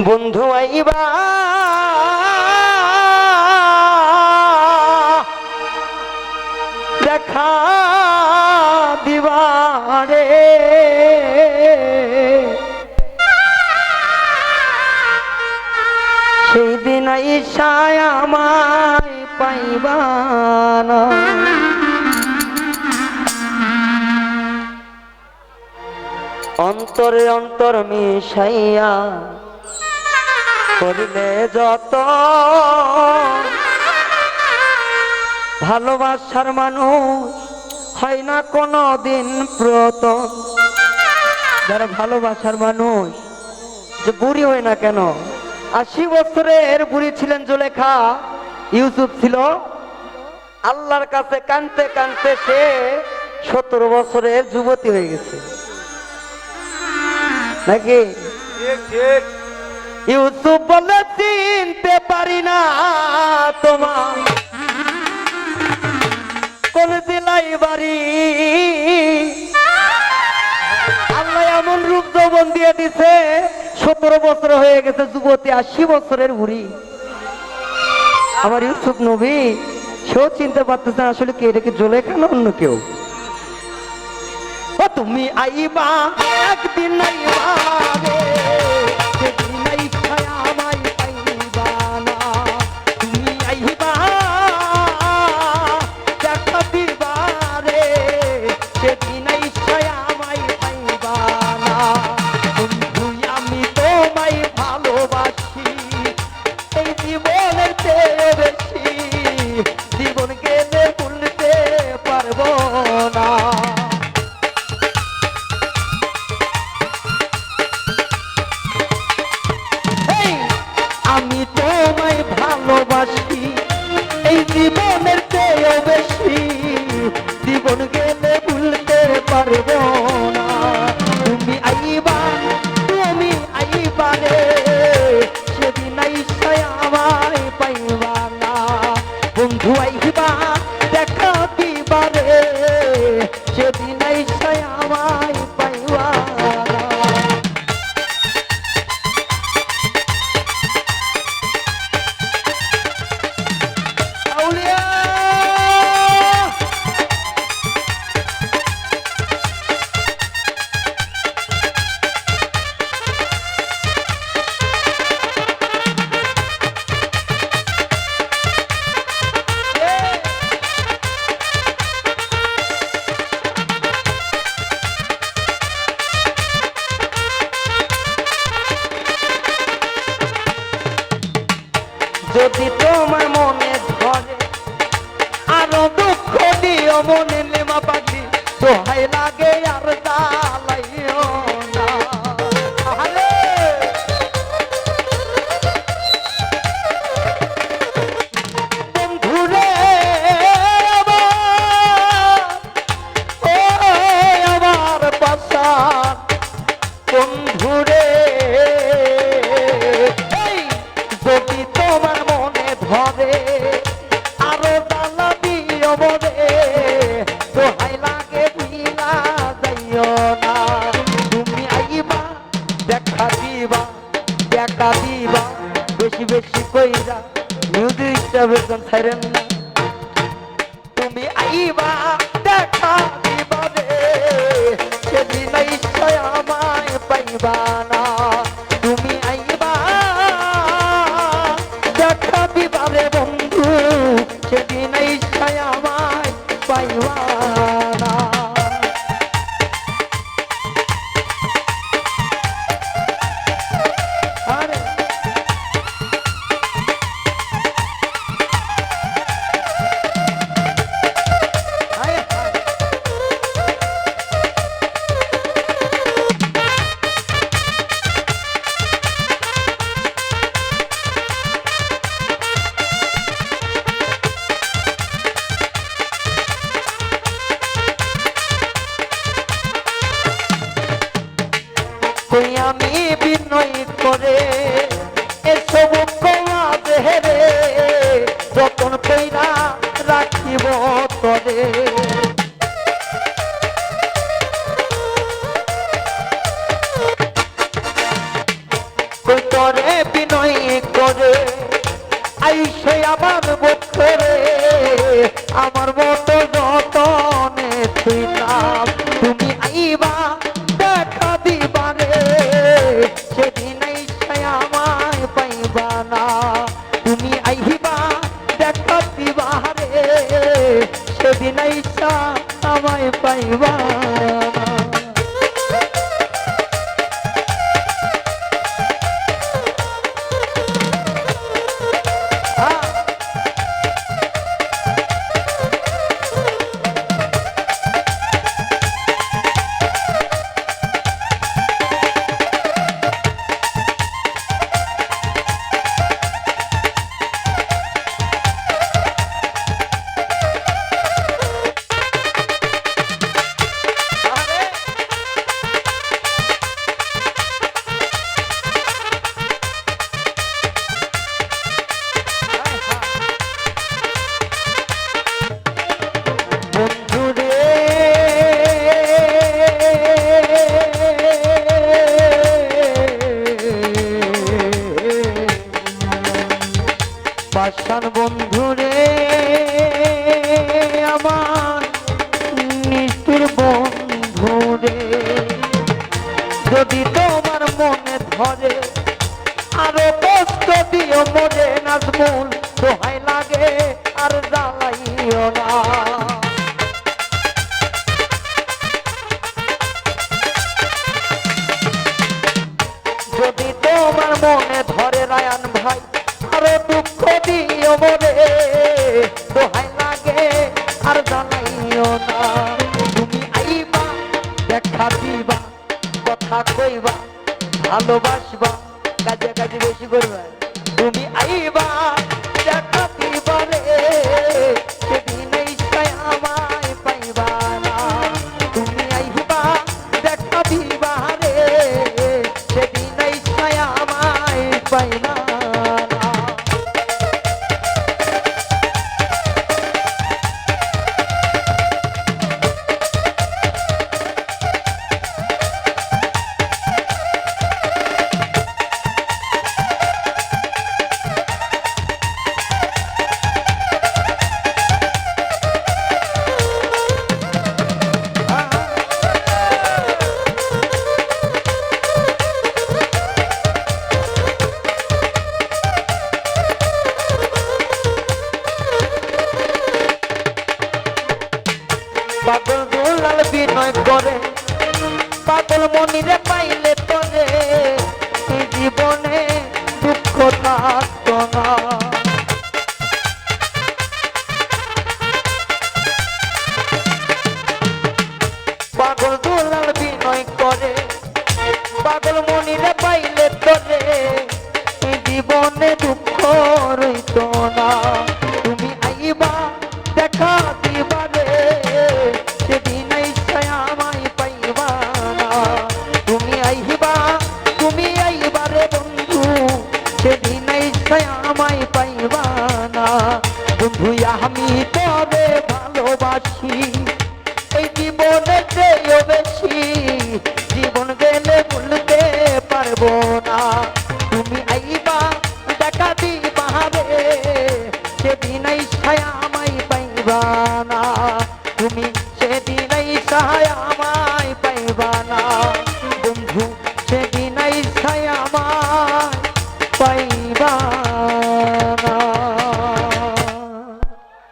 বন্ধু আইবা দেখা দিবারে সেই দিন আইসায় আমায় পাইবা না। অন্তরে অন্তর মিশাইয়া করিলে যত ভালোবাসার মানুষ হয় না কোনো দিন প্রত। যারা ভালোবাসার মানুষ যে বুড়ি হয় না কেন, 80 বছরের বুড়ি ছিলেন জুলেখা, ইউসুফ ছিল আল্লাহর কাছে কানতে কানতে সে 17 বছরের যুবতী হয়ে গেছে নাকি? ইউসুফ বলে চিনতে পারি না তোমার কোন জেলায় বাড়ি। আল্লাহ এমন রূপ যৌবন দিয়ে দিছে, 17 বছর হয়ে গেছে যুবতী, 80 বছরের বুড়ি। আমার ইউসুফ নবী সেও চিনতে পারতেছে আসলে কে, এটা কি জুলেখা না অন্য কেউ। ও তুমি আইবা একদিন আইবা রে, সেদিন আইসায় আমায় পাইবা না। তুমি আইবা দেখা দিবা রে, সেদিন আইসায় আমায় পাইবা না। বন্ধু আমি তোমায় ভালোবাসি এই জীবনের চেয়ে বেশি, জীবন গেলে ভুলতে পারবো না। আমি তোমায় ভালোবাসি এই জীবনের চেয়েও বেশি, জীবন গেলে ভুলতে পারবো না। তুমি আইবা রে, সেদিন আইসায় আমায় পাইবা না। বন্ধু আইবা দেখা দিবা রে, সেদিন আইসায় আমায় পাইবা না। যদি তোমার মনে ধরে আরো দুঃখ দিও মনে নেমা পাখি, দোহাই লাগে আর জ্বালাইও না। বন্ধুরে আমার পাশান বন্ধুরে, যদি তোমার মনে ধরে আরো জ্বালা দিও মনে, দোহাই লাগে ভিলা যাইও না। তুমি আইবা দেখা দিবা বেশি বেশি কইরা মিউজিকটা বেতন ছাইরেন না। তুমি আইবা দেখা দিবা রে, সেদিন ইচ্ছায় আমায় পাইবা না। তুমি আইবা দেখা দিবা রে বন্ধু, সেদিন ইচ্ছায় আমায় পাইবা না। আমি বিনয় করে এসব কমা দেহে, যতন কইরা রাখিব তরে। তোরে সেই আমার বক্ষরে আমার মতো যতনে ছিলাম তুমি আইবা দেখা দিবারে সেদিন সে আমায় পাইবা না তুমি আইবা দেখা দিবারে সেদিন আমায় পাইবা না পাষাণ বন্ধুরে আমার নিষ্ঠুর বন্ধুরে যদি তোমার মনে ধরে আরো কষ্ট দিও মনে নাজমুল দোহাই লাগে আর জ্বালাইও না যদি তোমার মনে ধরে রায়ান ভাই আরো দুঃখ দিও মনে দোহাই লাগে আর জানাইও না তুমি আইবা দেখা দিবা কথা কইবা ভালোবাসবা কাজে কাজে বেশি করবা তুমি আইবা দেখা দিবা রে সেদিন আমায় পাইবা না তুমি আইবা দেখা দিবা রে সেদিন আমায় পাইবা পাগল দুলাল বিনয় করে পাগল মনিরে পাইলে তোরে এই জীবনে দুঃখ থাকতো না পাগল দুলাল বিনয় করে পাগল মনিরে পাইলে তোরে এই জীবনে দুঃখ রইতো না তুমি আইবা দেখা দিবা রে সেদিন আমায় পাইবা না তুমি আইবা রে বন্ধু সেদিন আমায় পাইবা না বন্ধু আমি তবে ভালোবাসি এই জীবনে চেয়েও বেশি জীবন গেলে ভুলতে পারবো না তুমি আইবা দেখা দিবা রে সেদিন আমায় পাইবা না তুমি সেদিন আমায় পাইবা না বন্ধু সেদিন আমায় পাইবা